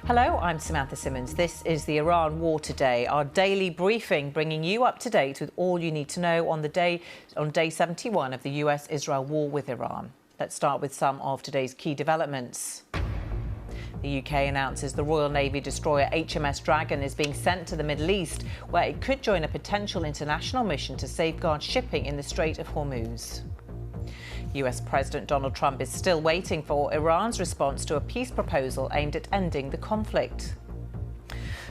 Hello, I'm Samantha Simmons. This is the Iran War Today, our daily briefing, bringing you up to date with all you need to know on day 71 of the US-Israel war with Iran. Let's start with some of today's key developments. The UK announces the Royal Navy destroyer HMS Dragon is being sent to the Middle East, where it could join a potential international mission to safeguard shipping in the Strait of Hormuz. US President Donald Trump is still waiting for Iran's response to a peace proposal aimed at ending the conflict.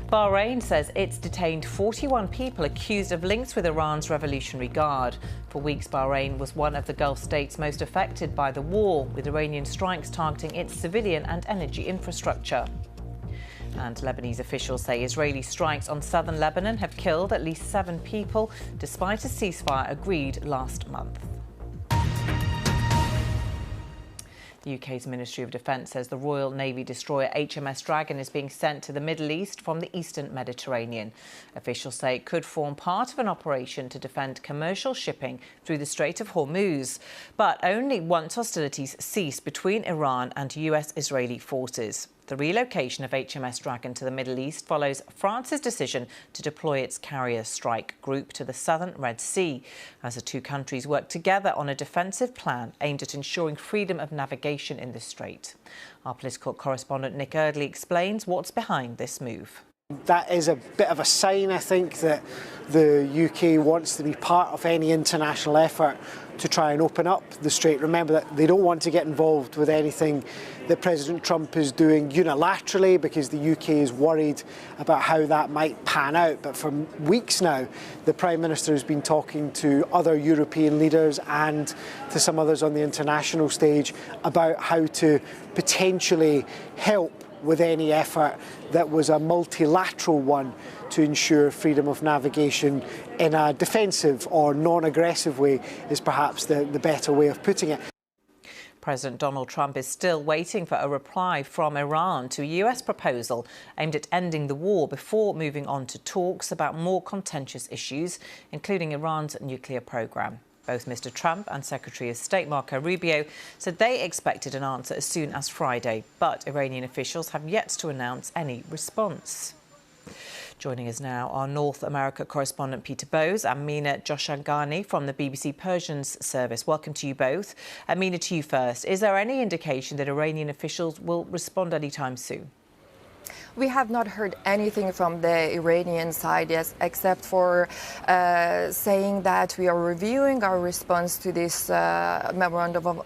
Bahrain says it's detained 41 people accused of links with Iran's Revolutionary Guard. For weeks, Bahrain was one of the Gulf states most affected by the war, with Iranian strikes targeting its civilian and energy infrastructure. And Lebanese officials say Israeli strikes on southern Lebanon have killed at least 7 people, despite a ceasefire agreed last month. The UK's Ministry of Defence says the Royal Navy destroyer HMS Dragon is being sent to the Middle East from the eastern Mediterranean. Officials say it could form part of an operation to defend commercial shipping through the Strait of Hormuz, but only once hostilities cease between Iran and US-Israeli forces. The relocation of HMS Dragon to the Middle East follows France's decision to deploy its carrier strike group to the southern Red Sea, as the two countries work together on a defensive plan aimed at ensuring freedom of navigation in the strait. Our political correspondent Nick Erdley explains what's behind this move. That is a bit of a sign, I think, that the UK wants to be part of any international effort to try and open up the strait. Remember that they don't want to get involved with anything that President Trump is doing unilaterally, because the UK is worried about how that might pan out. But for weeks now, the Prime Minister has been talking to other European leaders and to some others on the international stage about how to potentially help with any effort that was a multilateral one to ensure freedom of navigation in a defensive or non-aggressive way is perhaps the better way of putting it. President Donald Trump is still waiting for a reply from Iran to a US proposal aimed at ending the war before moving on to talks about more contentious issues, including Iran's nuclear program. Both Mr. Trump and Secretary of State Marco Rubio said they expected an answer as soon as Friday, but Iranian officials have yet to announce any response. Joining us now, our North America correspondent Peter Bowes and Mina Joshangani from the BBC Persians service. Welcome to you both. Mina, to you first. Is there any indication that Iranian officials will respond anytime soon? We have not heard anything from the Iranian side yet, except for saying that we are reviewing our response to this memorandum of